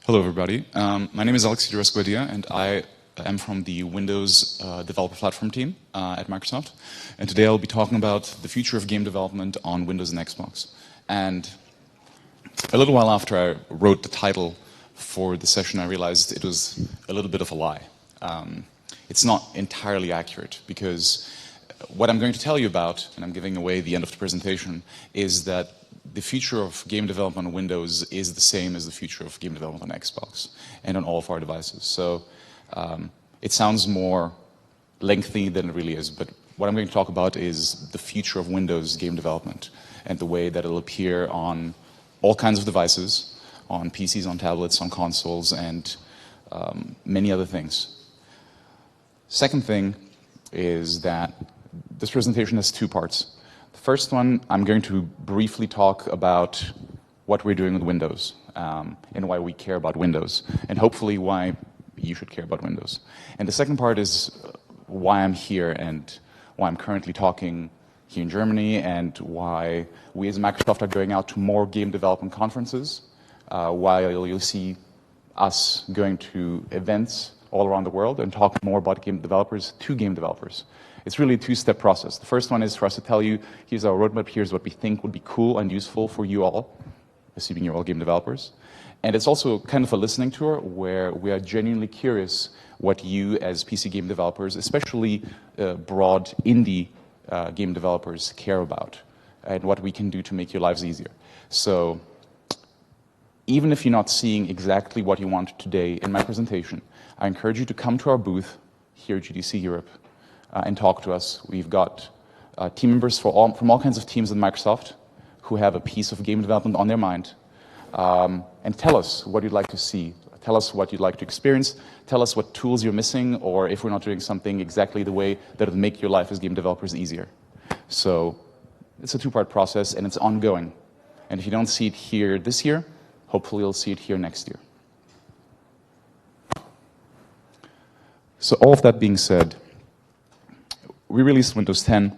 Hello, everybody. My name is Alexis Resguadia, and I am from the Windows developer platform team at Microsoft. And today I'll be talking about the future of game development on Windows and Xbox. And a little while after I wrote the title for the session, I realized it was a little bit of a lie. It's not entirely accurate, because what I'm going to tell you about, and I'm giving away the end of the presentation, is that the future of game development on Windows is the same as the future of game development on Xbox and on all of our devices. So it sounds more lengthy than it really is, but what I'm going to talk about is the future of Windows game development and the way that it'll appear on all kinds of devices, on PCs, on tablets, on consoles, and many other things. Second thing is that this presentation has two parts. The first one, I'm going to briefly talk about what we're doing with Windows and why we care about Windows, and hopefully why you should care about Windows. And the second part is why I'm here and why I'm currently talking here in Germany and why we as Microsoft are going out to more game development conferences, while you'll see us going to events all around the world and talk more about game developers to game developers. It's really a two-step process. The first one is for us to tell you, here's our roadmap, here's what we think would be cool and useful for you all, assuming you're all game developers. And it's also kind of a listening tour where we are genuinely curious what you as PC game developers, especially broad indie game developers, care about and what we can do to make your lives easier. So even if you're not seeing exactly what you want today in my presentation, I encourage you to come to our booth here at GDC Europe and talk to us. We've got team members from all kinds of teams at Microsoft who have a piece of game development on their mind. And tell us what you'd like to see. Tell us what you'd like to experience. Tell us what tools you're missing, or if we're not doing something exactly the way that would make your life as game developers easier. So it's a two-part process, and it's ongoing. And if you don't see it here this year, hopefully you'll see it here next year. So all of that being said, we released Windows 10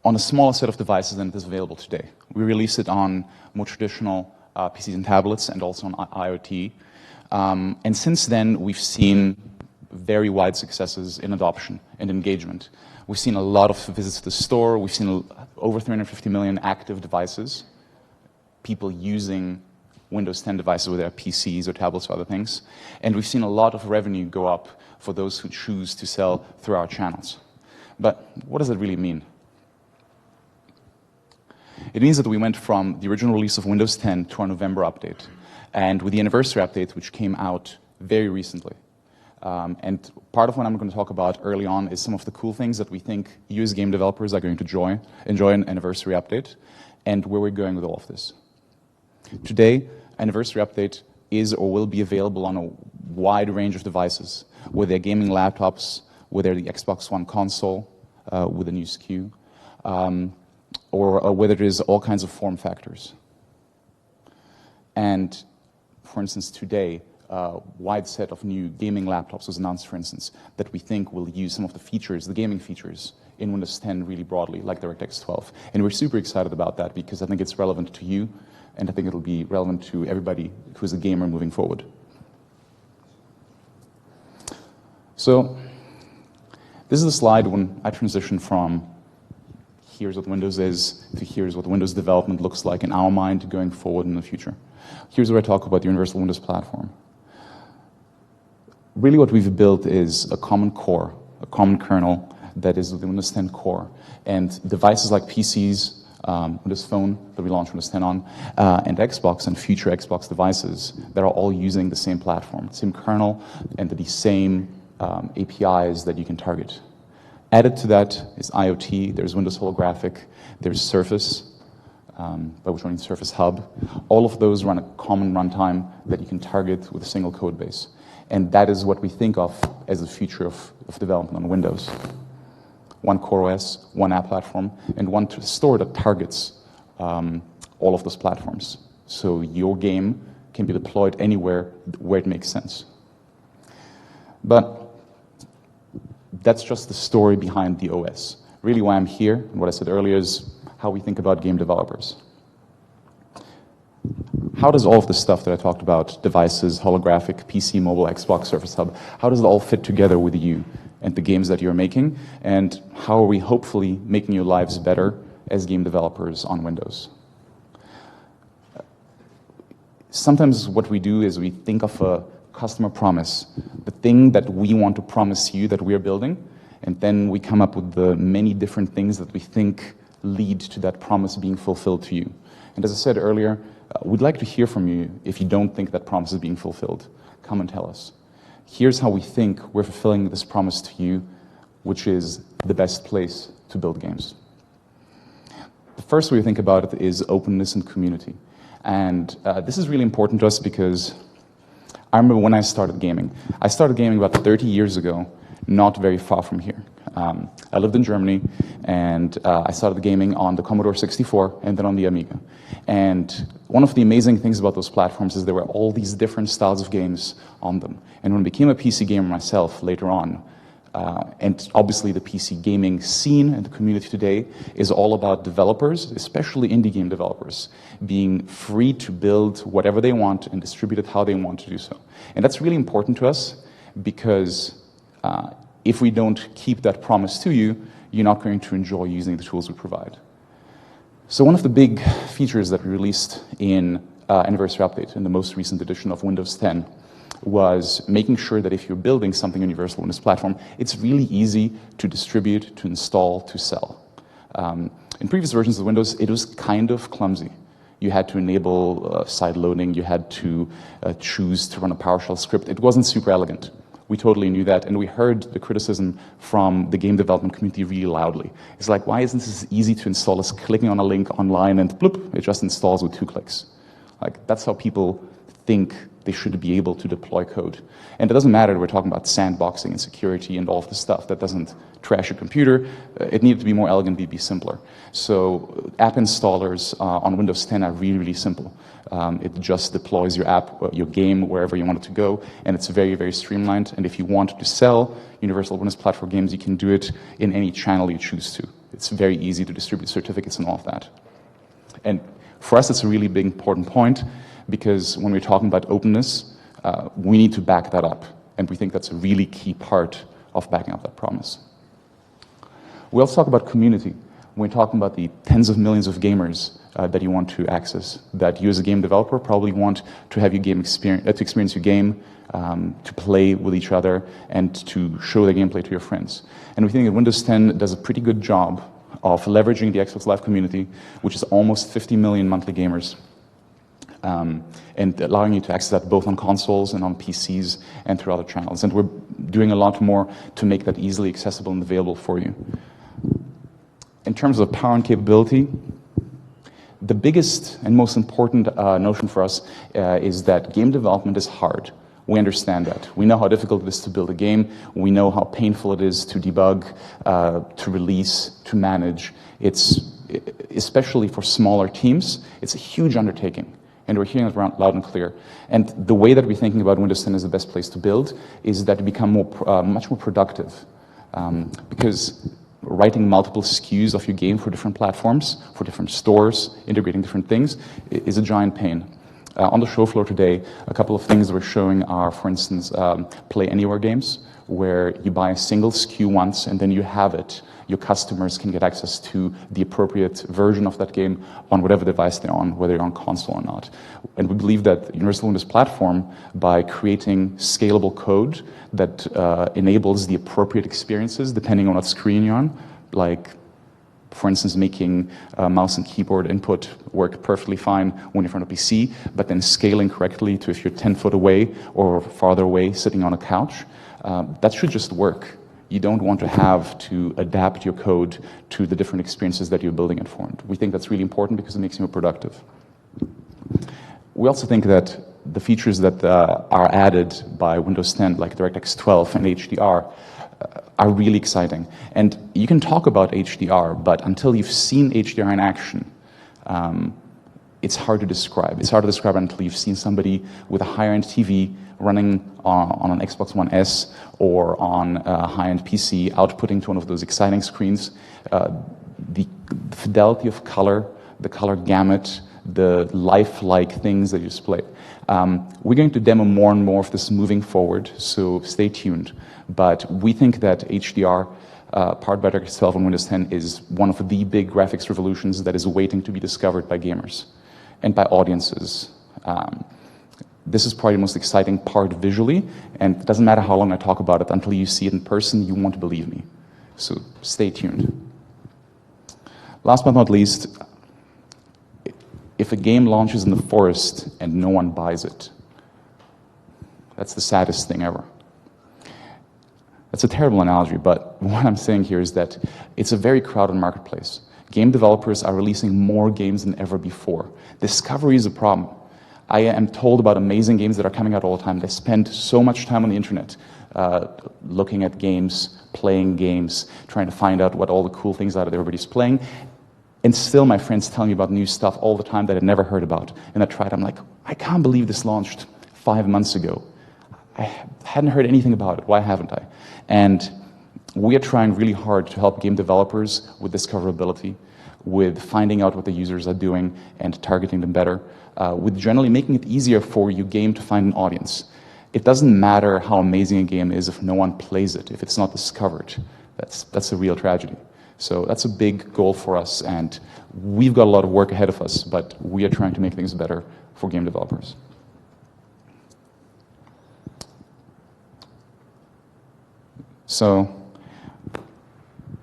on a smaller set of devices than it is available today. We released it on more traditional PCs and tablets and also on IoT. And since then, we've seen very wide successes in adoption and engagement. We've seen a lot of visits to the store. We've seen over 350 million active devices, people using Windows 10 devices with their PCs or tablets or other things. And we've seen a lot of revenue go up for those who choose to sell through our channels. But what does it really mean? It means that we went from the original release of Windows 10 to our November update, and with the anniversary update, which came out very recently. And part of what I'm going to talk about early on is some of the cool things that we think you as game developers are going to enjoy an anniversary update, and where we're going with all of this. Today, anniversary update is or will be available on a wide range of devices, whether they're gaming laptops, whether they're the Xbox One console with a new SKU, or whether there's all kinds of form factors. And for instance, today, a wide set of new gaming laptops was announced, for instance, that we think will use some of the features, the gaming features, in Windows 10 really broadly, like DirectX 12. And we're super excited about that because I think it's relevant to you, and I think it'll be relevant to everybody who's a gamer moving forward. So this is the slide when I transition from here's what Windows is to here's what Windows development looks like in our mind going forward in the future. Here's where I talk about the Universal Windows Platform. Really what we've built is a common core, a common kernel that is the Windows 10 core. And devices like PCs, Windows Phone that we launched Windows 10 on, and Xbox and future Xbox devices that are all using the same platform, same kernel, and the same APIs that you can target. Added to that is IoT, there's Windows Holographic, there's Surface, by which I mean Surface Hub. All of those run a common runtime that you can target with a single code base. And that is what we think of as the future of development on Windows. One core OS, one app platform, and one store that targets all of those platforms. So your game can be deployed anywhere where it makes sense. But that's just the story behind the OS. Really why I'm here, and what I said earlier, is how we think about game developers. how does all of the stuff that I talked about, devices, holographic, PC, mobile, Xbox, Surface Hub, how does it all fit together with you and the games that you're making? And how are we hopefully making your lives better as game developers on Windows? Sometimes what we do is we think of a customer promise, the thing that we want to promise you that we're building, and then we come up with the many different things that we think lead to that promise being fulfilled to you. And as I said earlier, we'd like to hear from you if you don't think that promise is being fulfilled. Come and tell us. Here's how we think we're fulfilling this promise to you, which is the best place to build games. The first way to think about it is openness and community. And this is really important to us because I remember when I started gaming. I started gaming about 30 years ago, not very far from here. I lived in Germany, and I started gaming on the Commodore 64 and then on the Amiga. And one of the amazing things about those platforms is there were all these different styles of games on them. And when I became a PC gamer myself later on, and obviously the PC gaming scene and the community today is all about developers, especially indie game developers, being free to build whatever they want and distribute it how they want to do so. And that's really important to us because if we don't keep that promise to you, you're not going to enjoy using the tools we provide. So one of the big features that we released in Anniversary Update, in the most recent edition of Windows 10, was making sure that if you're building something universal on this platform, it's really easy to distribute, to install, to sell. In previous versions of Windows, it was kind of clumsy. You had to enable side loading, you had to choose to run a PowerShell script. It wasn't super elegant. We totally knew that, and we heard the criticism from the game development community really loudly. It's like, why isn't this easy to install as clicking on a link online and bloop, it just installs with 2 clicks? Like, that's how people think they should be able to deploy code. And it doesn't matter that we're talking about sandboxing and security and all of the stuff. That doesn't trash your computer. It needed to be more elegant, be simple. So app installers on Windows 10 are really, really simple. It just deploys your app, your game, wherever you want it to go, and it's very, very streamlined. And if you want to sell Universal Windows Platform games, you can do it in any channel you choose to. It's very easy to distribute certificates and all of that. And for us, it's a really big, important point, because when we're talking about openness, we need to back that up. And we think that's a really key part of backing up that promise. We also talk about community. When we're talking about the tens of millions of gamers that you want to access, that you as a game developer probably want to have your game experience your game, to play with each other, and to show the gameplay to your friends. And we think that Windows 10 does a pretty good job of leveraging the Xbox Live community, which is almost 50 million monthly gamers, and allowing you to access that both on consoles and on PCs and through other channels. And we're doing a lot more to make that easily accessible and available for you. In terms of power and capability, the biggest and most important notion for us is that game development is hard. We understand that. We know how difficult it is to build a game. We know how painful it is to debug, to release, to manage. It's, especially for smaller teams, it's a huge undertaking. And we're hearing it loud and clear. And the way that we're thinking about Windows 10 as the best place to build is that to become much more productive. Because writing multiple SKUs of your game for different platforms, for different stores, integrating different things, is a giant pain. On the show floor today, a couple of things we're showing are, for instance, Play Anywhere games, where you buy a single SKU once and then you have it. Your customers can get access to the appropriate version of that game on whatever device they're on, whether you're on console or not. And we believe that Universal Windows Platform, by creating scalable code that enables the appropriate experiences depending on what screen you're on, like, for instance, making mouse and keyboard input work perfectly fine when you're in front of a PC, but then scaling correctly to if you're 10 foot away or farther away sitting on a couch, that should just work. You don't want to have to adapt your code to the different experiences that you're building it for. And we think that's really important because it makes you more productive. We also think that the features that are added by Windows 10, like DirectX 12 and HDR, are really exciting. And you can talk about HDR, but until you've seen HDR in action, it's hard to describe. It's hard to describe until you've seen somebody with a higher-end TV running on an Xbox One S or on a high-end PC, outputting to one of those exciting screens. The fidelity of color, the color gamut, the lifelike things that you display. We're going to demo more and more of this moving forward, so stay tuned. But we think that HDR, powered by DirectX 12 on Windows 10, is one of the big graphics revolutions that is waiting to be discovered by gamers and by audiences. This is probably the most exciting part visually, and it doesn't matter how long I talk about it, until you see it in person, you won't believe me. So stay tuned. Last but not least, if a game launches in the forest and no one buys it, that's the saddest thing ever. That's a terrible analogy, but what I'm saying here is that it's a very crowded marketplace. Game developers are releasing more games than ever before. Discovery is a problem. I am told about amazing games that are coming out all the time. They spend so much time on the internet looking at games, playing games, trying to find out what all the cool things are that everybody's playing. And still my friends tell me about new stuff all the time that I'd never heard about. And I tried, I'm like, I can't believe this launched 5 months ago. I hadn't heard anything about it. Why haven't I? And we are trying really hard to help game developers with discoverability, with finding out what the users are doing and targeting them better, with generally making it easier for your game to find an audience. It doesn't matter how amazing a game is if no one plays it, if it's not discovered. That's a real tragedy. So that's a big goal for us, and we've got a lot of work ahead of us, but we are trying to make things better for game developers. So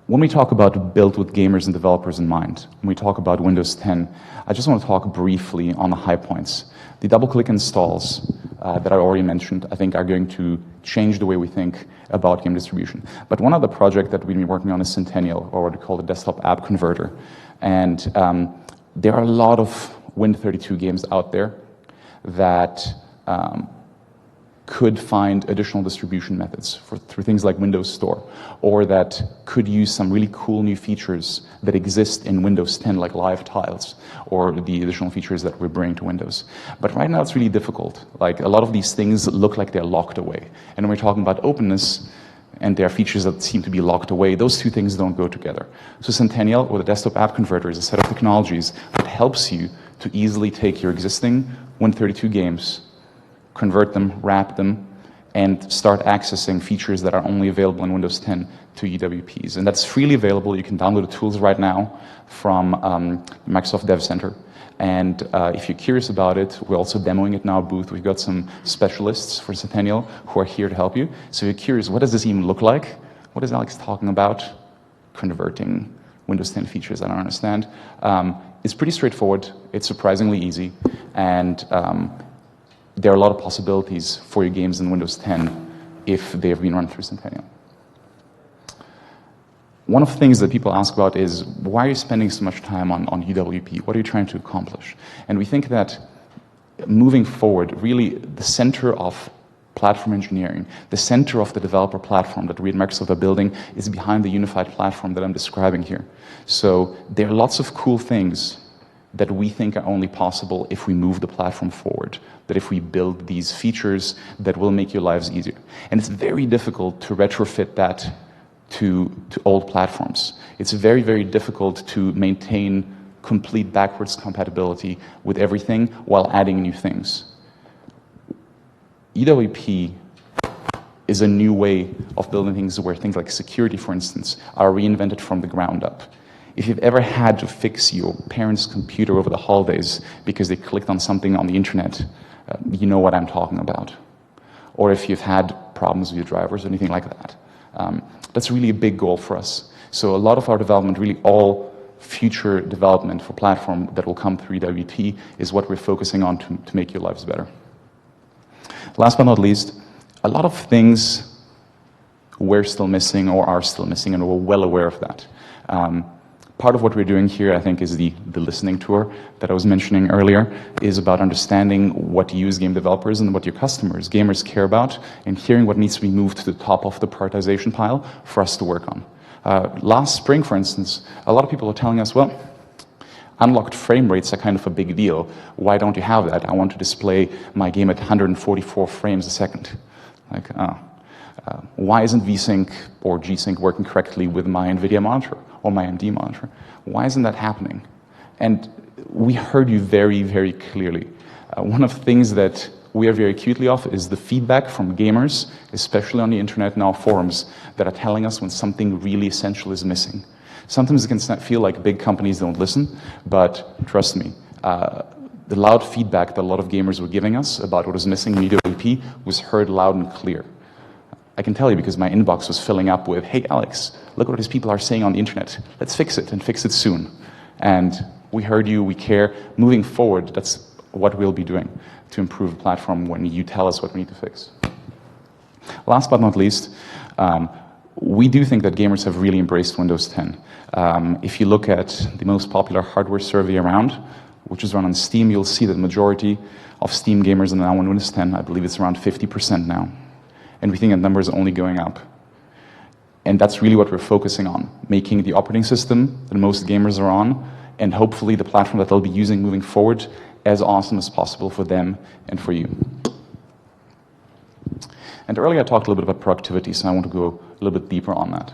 when we talk about built with gamers and developers in mind, when we talk about Windows 10, I just want to talk briefly on the high points. The double-click installs that I already mentioned, I think, are going to change the way we think about game distribution. But one other project that we've been working on is Centennial, or what we call the desktop app converter. And there are a lot of Win32 games out there that could find additional distribution methods through things like Windows Store, or that could use some really cool new features that exist in Windows 10, like live tiles, or the additional features that we're bringing to Windows. But right now it's really difficult. Like, a lot of these things look like they're locked away. And when we're talking about openness, and there are features that seem to be locked away, those two things don't go together. So Centennial, or the desktop app converter, is a set of technologies that helps you to easily take your existing Win32 games, convert them, wrap them, and start accessing features that are only available in Windows 10 to UWPs. And that's freely available. You can download the tools right now from Microsoft Dev Center. And if you're curious about it, we're also demoing it in our booth. We've got some specialists for Centennial who are here to help you. So if you're curious, what does this even look like? What is Alex talking about? Converting Windows 10 features, I don't understand. It's pretty straightforward. It's surprisingly easy. And there are a lot of possibilities for your games in Windows 10 if they have been run through Centennial. One of the things that people ask about is, why are you spending so much time on UWP? What are you trying to accomplish? And we think that moving forward, really the center of platform engineering, the center of the developer platform that we at Microsoft are building, is behind the unified platform that I'm describing here. So there are lots of cool things that we think are only possible if we move the platform forward, that if we build these features that will make your lives easier. And it's very difficult to retrofit that to old platforms. It's very, very difficult to maintain complete backwards compatibility with everything while adding new things. UWP is a new way of building things where things like security, for instance, are reinvented from the ground up. If you've ever had to fix your parents' computer over the holidays because they clicked on something on the internet, you know what I'm talking about. Or if you've had problems with your drivers or anything like that. That's really a big goal for us. So a lot of our development, really all future development for platform that will come through UWP, is what we're focusing on to make your lives better. Last but not least, a lot of things we're still missing or are still missing, and we're well aware of that. Part of what we're doing here, I think, is the listening tour that I was mentioning earlier, is about understanding what you as game developers and what your customers, gamers, care about, and hearing what needs to be moved to the top of the prioritization pile for us to work on. Last spring, for instance, a lot of people are telling us, well, unlocked frame rates are kind of a big deal. Why don't you have that? I want to display my game at 144 frames a second. Like, why isn't VSync or G-Sync working correctly with my NVIDIA monitor or my AMD monitor? Why isn't that happening? And we heard you very, very clearly. One of the things that we are very acutely of is the feedback from gamers, especially on the internet and our forums, that are telling us when something really essential is missing. Sometimes it can feel like big companies don't listen, but trust me, the loud feedback that a lot of gamers were giving us about what was missing in UWP was heard loud and clear. I can tell you because my inbox was filling up with, hey Alex, look what these people are saying on the internet. Let's fix it and fix it soon. And we heard you, we care. Moving forward, that's what we'll be doing to improve the platform when you tell us what we need to fix. Last but not least, we do think that gamers have really embraced Windows 10. If you look at the most popular hardware survey around, which is run on Steam, you'll see that the majority of Steam gamers are now on Windows 10. I believe it's around 50% now. And we think that number is only going up. And that's really what we're focusing on, making the operating system that most gamers are on, and hopefully the platform that they'll be using moving forward, as awesome as possible for them and for you. And earlier I talked a little bit about productivity, so I want to go a little bit deeper on that.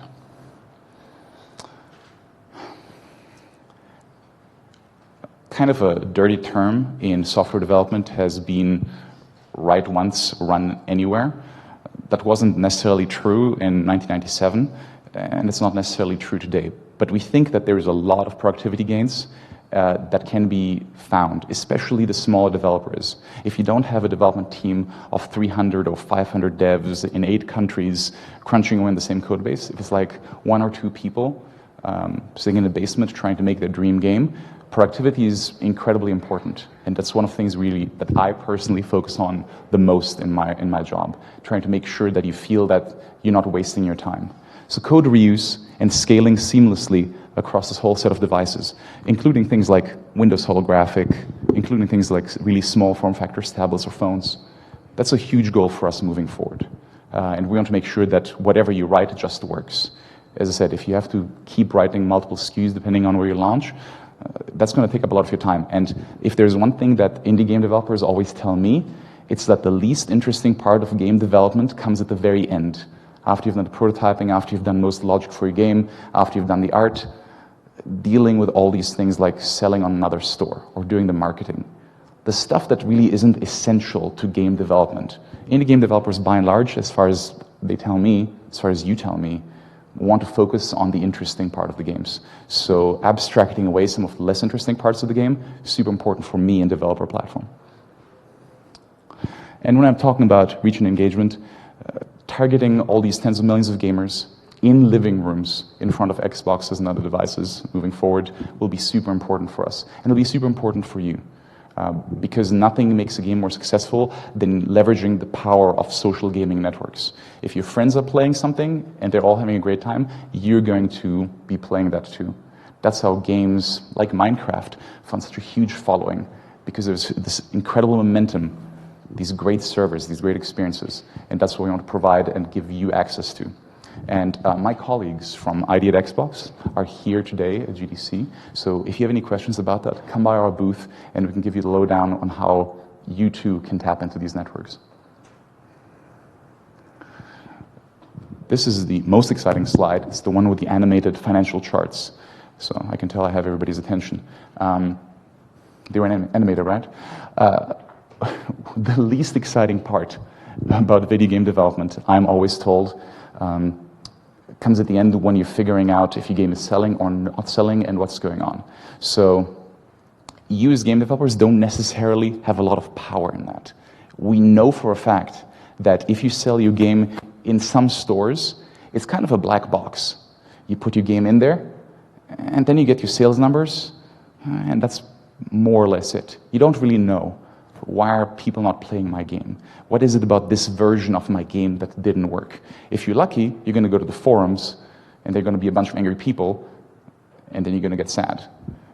Kind of a dirty term in software development has been write once, run anywhere. That wasn't necessarily true in 1997, and it's not necessarily true today. But we think that there is a lot of productivity gains that can be found, especially the smaller developers. If you don't have a development team of 300 or 500 devs in 8 countries crunching away in the same code base, if it's like 1 or 2 people sitting in a basement trying to make their dream game, productivity is incredibly important, and that's one of the things really that I personally focus on the most in my job, trying to make sure that you feel that you're not wasting your time. So code reuse and scaling seamlessly across this whole set of devices, including things like Windows holographic, including things like really small form factors, tablets or phones. That's a huge goal for us moving forward. And we want to make sure that whatever you write, it just works. As I said, if you have to keep writing multiple SKUs depending on where you launch, that's going to take up a lot of your time. And if there's one thing that indie game developers always tell me, it's that the least interesting part of game development comes at the very end. After you've done the prototyping, after you've done most logic for your game, after you've done the art, dealing with all these things like selling on another store or doing the marketing. The stuff that really isn't essential to game development. Indie game developers, by and large, as far as they tell me, as far as you tell me, want to focus on the interesting part of the games. So abstracting away some of the less interesting parts of the game, super important for me and developer platform. And when I'm talking about reach and engagement, targeting all these tens of millions of gamers in living rooms in front of Xboxes and other devices moving forward will be super important for us. And it'll be super important for you. Because nothing makes a game more successful than leveraging the power of social gaming networks. If your friends are playing something and they're all having a great time, you're going to be playing that too. That's how games like Minecraft found such a huge following, because there's this incredible momentum, these great servers, these great experiences, and that's what we want to provide and give you access to. And my colleagues from ID at Xbox are here today at GDC. So if you have any questions about that, come by our booth and we can give you the lowdown on how you too can tap into these networks. This is the most exciting slide. It's the one with the animated financial charts. So I can tell I have everybody's attention. They were animated, right? The least exciting part about video game development, I'm always told, comes at the end when you're figuring out if your game is selling or not selling and what's going on. So you as game developers don't necessarily have a lot of power in that. We know for a fact that if you sell your game in some stores, it's kind of a black box. You put your game in there, and then you get your sales numbers, and that's more or less it. You don't really know. Why are people not playing my game? What is it about this version of my game that didn't work? If you're lucky, you're going to go to the forums, and there are going to be a bunch of angry people, and then you're going to get sad.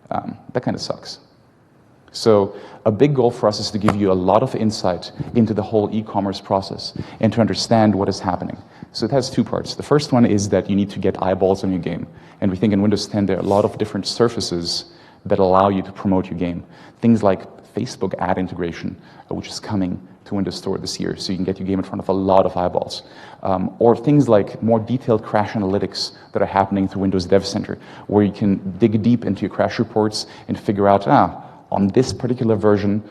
That kind of sucks. So a big goal for us is to give you a lot of insight into the whole e-commerce process and to understand what is happening. So it has 2 parts. The first one is that you need to get eyeballs on your game. And we think in Windows 10 there are a lot of different surfaces that allow you to promote your game. Things like Facebook ad integration, which is coming to Windows Store this year, so you can get your game in front of a lot of eyeballs. Or things like more detailed crash analytics that are happening through Windows Dev Center, where you can dig deep into your crash reports and figure out, on this particular version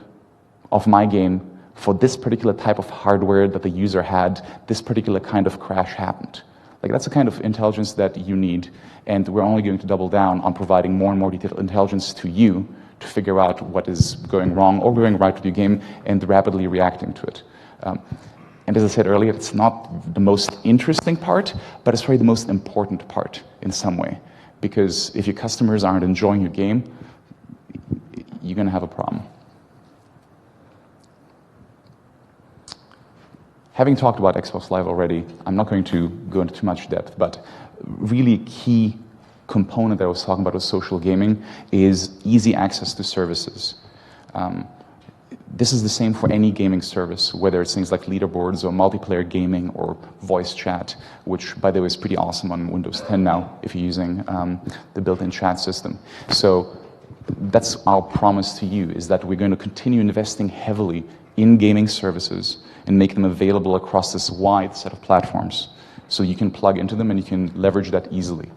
of my game, for this particular type of hardware that the user had, this particular kind of crash happened. Like, that's the kind of intelligence that you need, and we're only going to double down on providing more and more detailed intelligence to you to figure out what is going wrong or going right with your game and rapidly reacting to it. And as I said earlier, it's not the most interesting part, but it's probably the most important part in some way. Because if your customers aren't enjoying your game, you're going to have a problem. Having talked about Xbox Live already, I'm not going to go into too much depth, but really key component that I was talking about with social gaming is easy access to services. This is the same for any gaming service, whether it's things like leaderboards or multiplayer gaming or voice chat, which, by the way, is pretty awesome on Windows 10 now if you're using the built-in chat system. So that's our promise to you, is that we're going to continue investing heavily in gaming services and make them available across this wide set of platforms. So you can plug into them and you can leverage that easily.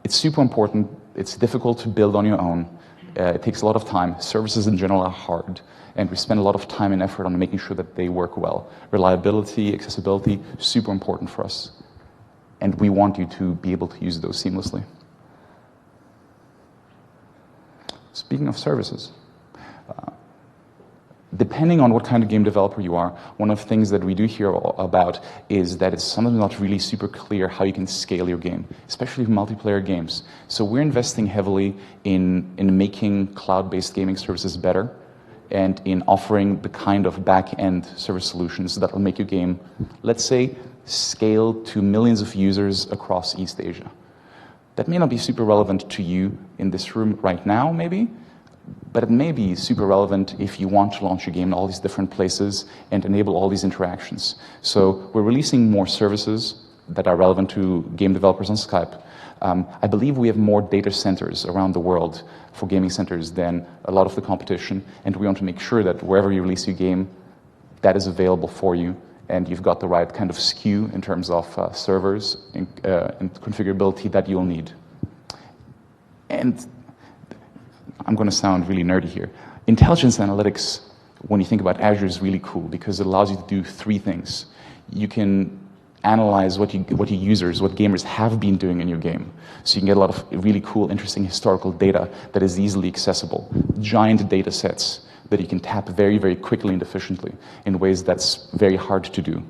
It's super important. It's difficult to build on your own. It takes a lot of time. Services in general are hard, and we spend a lot of time and effort on making sure that they work well. Reliability, accessibility, super important for us. And we want you to be able to use those seamlessly. Speaking of services, depending on what kind of game developer you are, one of the things that we do hear about is that it's sometimes not really super clear how you can scale your game, especially for multiplayer games. So we're investing heavily in making cloud-based gaming services better and in offering the kind of back-end service solutions that will make your game, let's say, scale to millions of users across East Asia. That may not be super relevant to you in this room right now, maybe, but it may be super relevant if you want to launch your game in all these different places and enable all these interactions. So we're releasing more services that are relevant to game developers on Skype. I believe we have more data centers around the world for gaming centers than a lot of the competition, and we want to make sure that wherever you release your game, that is available for you, and you've got the right kind of SKU in terms of servers and configurability that you'll need. And I'm going to sound really nerdy here. Intelligence analytics, when you think about Azure, is really cool because it allows you to do three things. You can analyze what your users, what gamers have been doing in your game. So you can get a lot of really cool, interesting historical data that is easily accessible. Giant data sets that you can tap very, very quickly and efficiently in ways that's very hard to do.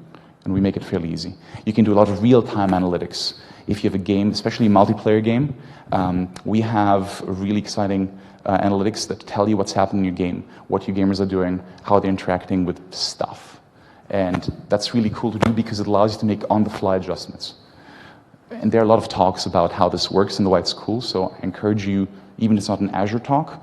And we make it fairly easy. You can do a lot of real-time analytics. If you have a game, especially a multiplayer game, we have really exciting analytics that tell you what's happening in your game, what your gamers are doing, how they're interacting with stuff. And that's really cool to do because it allows you to make on-the-fly adjustments. And there are a lot of talks about how this works and why it's cool, so I encourage you, even if it's not an Azure talk,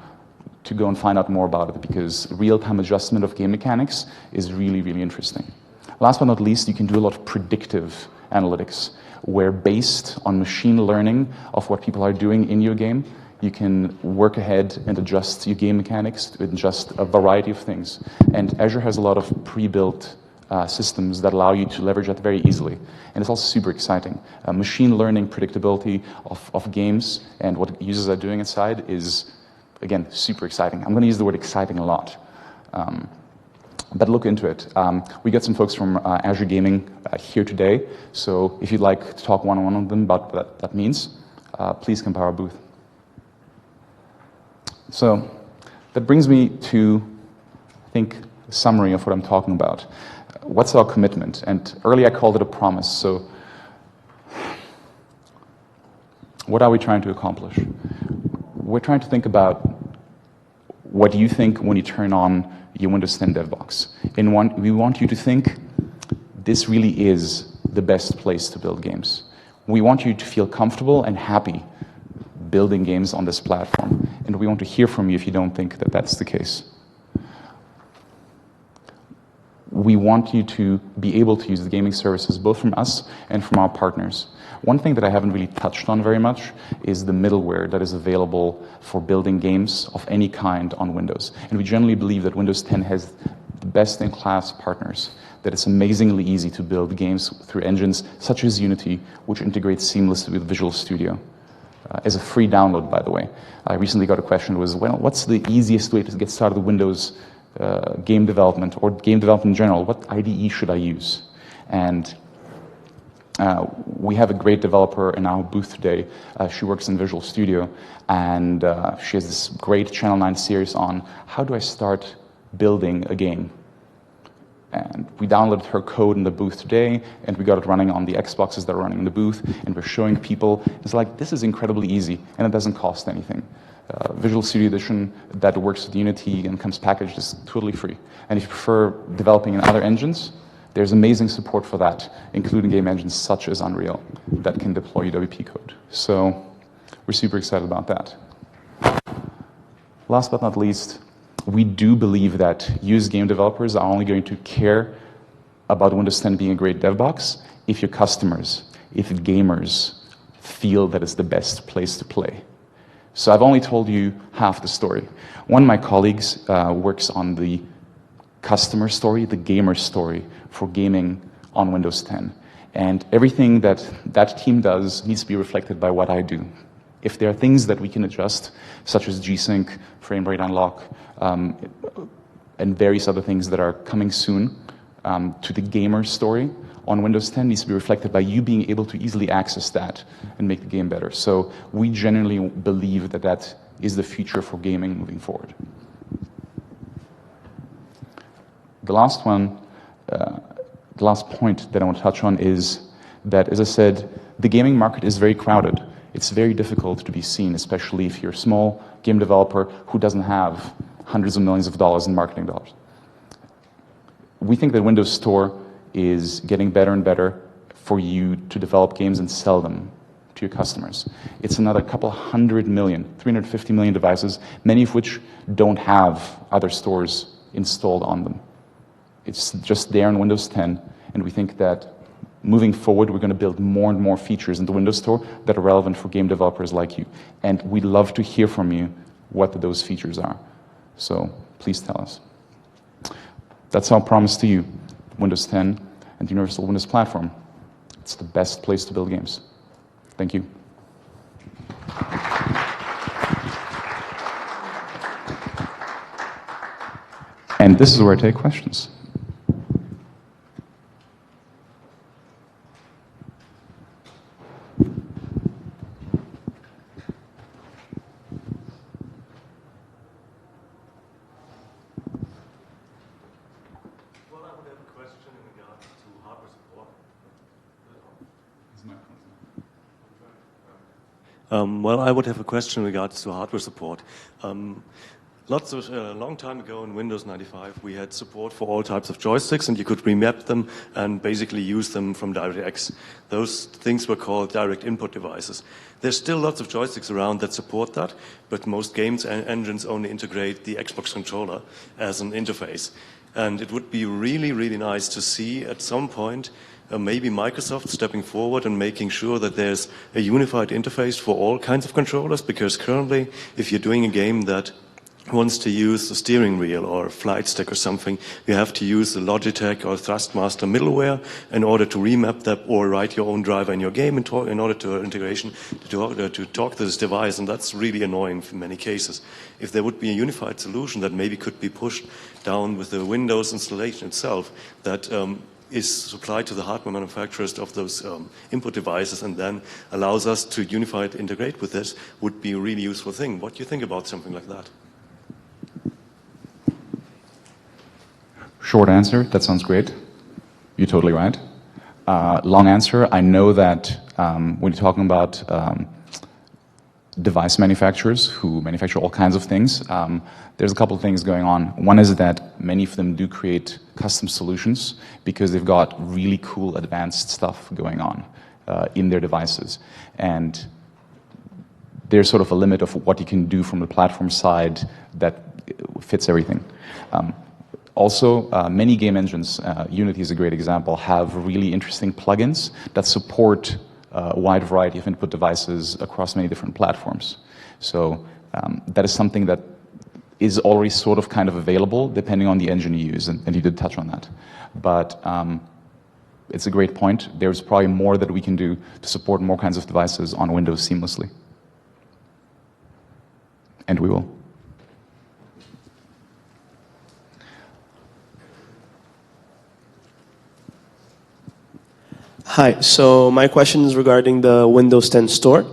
to go and find out more about it because real-time adjustment of game mechanics is really, really interesting. Last but not least, you can do a lot of predictive analytics, where based on machine learning of what people are doing in your game, you can work ahead and adjust your game mechanics to adjust a variety of things. And Azure has a lot of pre-built systems that allow you to leverage that very easily. And it's also super exciting. Machine learning predictability of games and what users are doing inside is, again, super exciting. I'm going to use the word exciting a lot. But look into it. We got some folks from Azure Gaming here today, so if you'd like to talk one-on-one with them about what that means, please come to our booth. So that brings me to, I think, a summary of what I'm talking about. What's our commitment? And earlier I called it a promise, so what are we trying to accomplish? We're trying to think about what you think when you turn on your Windows 10 dev box. We want you to think this really is the best place to build games. We want you to feel comfortable and happy building games on this platform. And we want to hear from you if you don't think that that's the case. We want you to be able to use the gaming services both from us and from our partners. One thing that I haven't really touched on very much is the middleware that is available for building games of any kind on Windows. And we generally believe that Windows 10 has best-in-class partners that it's amazingly easy to build games through engines such as Unity, which integrates seamlessly with Visual Studio. As a free download, by the way. I recently got a question, was, well, what's the easiest way to get started with Windows game development, or game development in general? What IDE should I use? And we have a great developer in our booth today. She works in Visual Studio, and she has this great Channel 9 series on how do I start building a game. And we downloaded her code in the booth today, and we got it running on the Xboxes that are running in the booth, and we're showing people. It's like, this is incredibly easy, and it doesn't cost anything. Visual Studio Edition that works with Unity and comes packaged is totally free. And if you prefer developing in other engines, there's amazing support for that, including game engines such as Unreal that can deploy UWP code. So we're super excited about that. Last but not least, we do believe that US game developers are only going to care about Windows 10 being a great dev box if your customers, if gamers feel that it's the best place to play. So I've only told you half the story. One of my colleagues works on the customer story, the gamer story for gaming on Windows 10. And everything that that team does needs to be reflected by what I do. If there are things that we can adjust, such as G-Sync, frame rate unlock, and various other things that are coming soon to the gamer story on Windows 10 needs to be reflected by you being able to easily access that and make the game better. So we genuinely believe that that is the future for gaming moving forward. The last point that I want to touch on is that, as I said, the gaming market is very crowded. It's very difficult to be seen, especially if you're a small game developer who doesn't have hundreds of millions of dollars in marketing dollars. We think that Windows Store is getting better and better for you to develop games and sell them to your customers. It's another couple 100 million, 350 million devices, many of which don't have other stores installed on them. It's just there in Windows 10, and we think that moving forward, we're going to build more and more features in the Windows Store that are relevant for game developers like you. And we'd love to hear from you what those features are. So please tell us. That's our promise to you, Windows 10 and the Universal Windows Platform. It's the best place to build games. Thank you. And this is where I take questions. Well, I would have a question in regards to hardware support. A long time ago in Windows 95, we had support for all types of joysticks, and you could remap them and basically use them from DirectX. Those things were called direct input devices. There's still lots of joysticks around that support that, but most games and engines only integrate the Xbox controller as an interface. And it would be really, really nice to see at some point maybe Microsoft stepping forward and making sure that there's a unified interface for all kinds of controllers, because currently, if you're doing a game that wants to use a steering wheel or a flight stick or something, you have to use the Logitech or Thrustmaster middleware in order to remap that or write your own driver in your game in order to integration to talk to this device, and that's really annoying in many cases. If there would be a unified solution that maybe could be pushed down with the Windows installation itself, that is supplied to the hardware manufacturers of those input devices and then allows us to unify it, integrate with this, would be a really useful thing. What do you think about something like that? Short answer, that sounds great. You're totally right. Long answer, I know that when you're talking about device manufacturers who manufacture all kinds of things, there's a couple of things going on. One is that many of them do create custom solutions because they've got really cool advanced stuff going on in their devices. And there's sort of a limit of what you can do from the platform side that fits everything. Also, many game engines, Unity is a great example, have really interesting plugins that support a wide variety of input devices across many different platforms. So that is something that is already sort of kind of available depending on the engine you use, and you did touch on that. But it's a great point. There's probably more that we can do to support more kinds of devices on Windows seamlessly. And we will. Hi, so my question is regarding the Windows 10 store.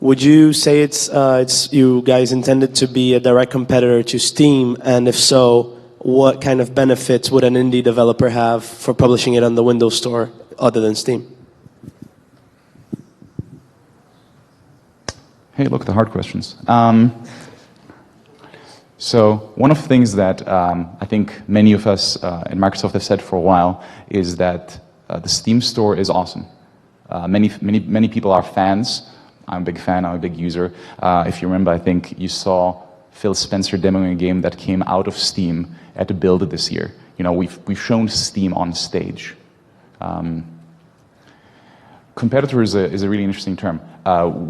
Would you say it's you guys intended to be a direct competitor to Steam? And if so, what kind of benefits would an indie developer have for publishing it on the Windows Store other than Steam? Hey, look, the hard questions. So one of the things that I think many of us at Microsoft have said for a while is that the Steam store is awesome. Many people are fans. I'm a big fan, I'm a big user. If you remember, I think you saw Phil Spencer demoing a game that came out of Steam at the Build this year. You know, we've shown Steam on stage. Competitor is a really interesting term.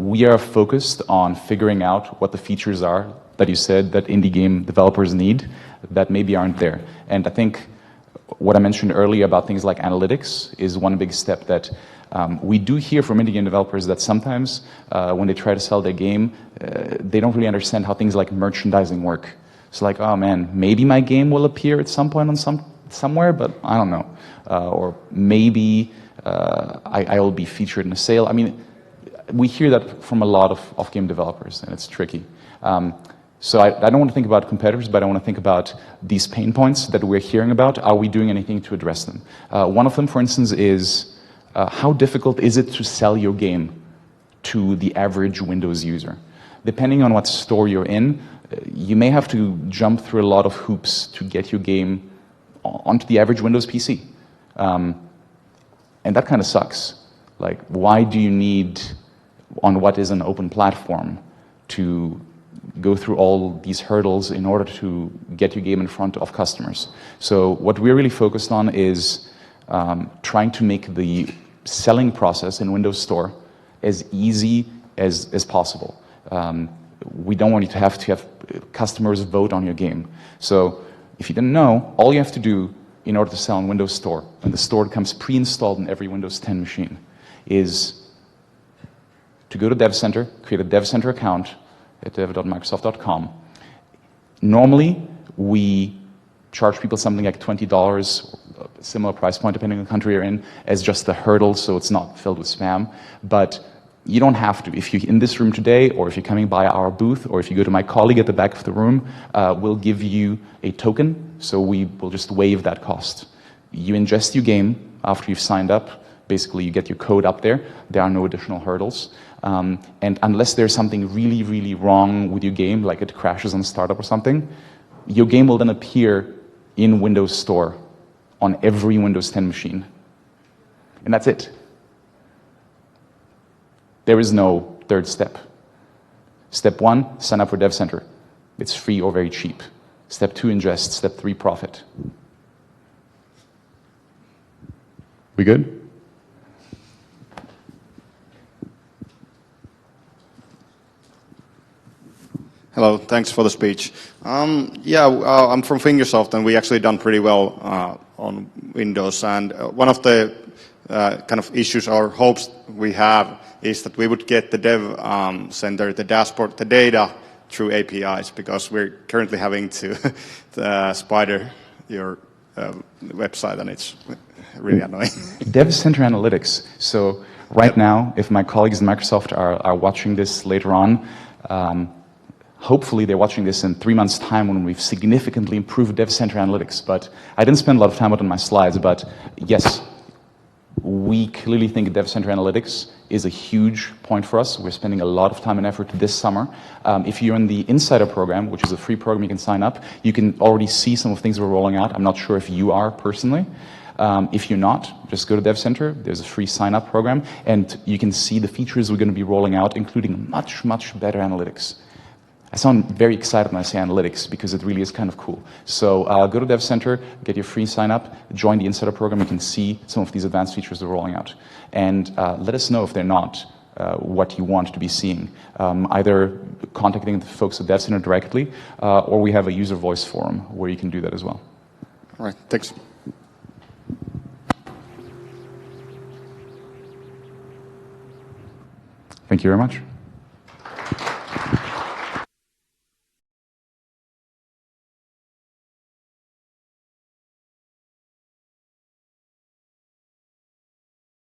We are focused on figuring out what the features are that you said that indie game developers need that maybe aren't there. And I think what I mentioned earlier about things like analytics is one big step that we do hear from indie game developers that sometimes when they try to sell their game, they don't really understand how things like merchandising work. It's like, oh man, maybe my game will appear at some point on somewhere, but I don't know. Or maybe I will be featured in a sale. I mean, we hear that from a lot of game developers, and it's tricky. So I don't want to think about competitors, but I want to think about these pain points that we're hearing about. Are we doing anything to address them? One of them, for instance, is how difficult is it to sell your game to the average Windows user? Depending on what store you're in, you may have to jump through a lot of hoops to get your game onto the average Windows PC. And that kind of sucks. Like, why do you need, on what is an open platform, to go through all these hurdles in order to get your game in front of customers? So what we're really focused on is trying to make the selling process in Windows Store as easy as possible. We don't want you to have customers vote on your game. So if you didn't know, all you have to do in order to sell on Windows Store, when the store comes pre-installed in every Windows 10 machine, is to go to Dev Center, create a Dev Center account at dev.microsoft.com. Normally, we charge people something like $20, similar price point depending on the country you're in, as just a hurdle so it's not filled with spam. But you don't have to. If you're in this room today, or if you're coming by our booth, or if you go to my colleague at the back of the room, we'll give you a token, so we will just waive that cost. You ingest your game after you've signed up. Basically, you get your code up there. There are no additional hurdles. And unless there's something really, really wrong with your game, like it crashes on startup or something, your game will then appear in Windows Store on every Windows 10 machine. And that's it. There is no third step. Step 1, sign up for Dev Center. It's free or very cheap. Step 2, ingest. Step 3, profit. We good? Hello, thanks for the speech. I'm from Fingersoft, and we actually done pretty well on Windows. And one of the kind of issues or hopes we have is that we would get the Dev Center, the dashboard, the data through APIs, because we're currently having to spider your website, and it's really annoying. Dev Center Analytics. So right now, if my colleagues in Microsoft are watching this later on, hopefully they're watching this in 3 months' time when we've significantly improved Dev Center Analytics. But I didn't spend a lot of time on my slides, but yes, we clearly think Dev Center Analytics is a huge point for us. We're spending a lot of time and effort this summer. If you're in the Insider program, which is a free program you can sign up, you can already see some of the things we're rolling out. I'm not sure if you are personally. If you're not, just go to Dev Center. There's a free sign-up program, and you can see the features we're going to be rolling out, including much, much better analytics. I sound very excited when I say analytics because it really is kind of cool. So go to Dev Center, get your free sign-up, join the Insider program. You can see some of these advanced features we're rolling out. And let us know if they're not what you want to be seeing. Either contacting the folks at Dev Center directly, or we have a user voice forum where you can do that as well. All right, thanks. Thank you very much.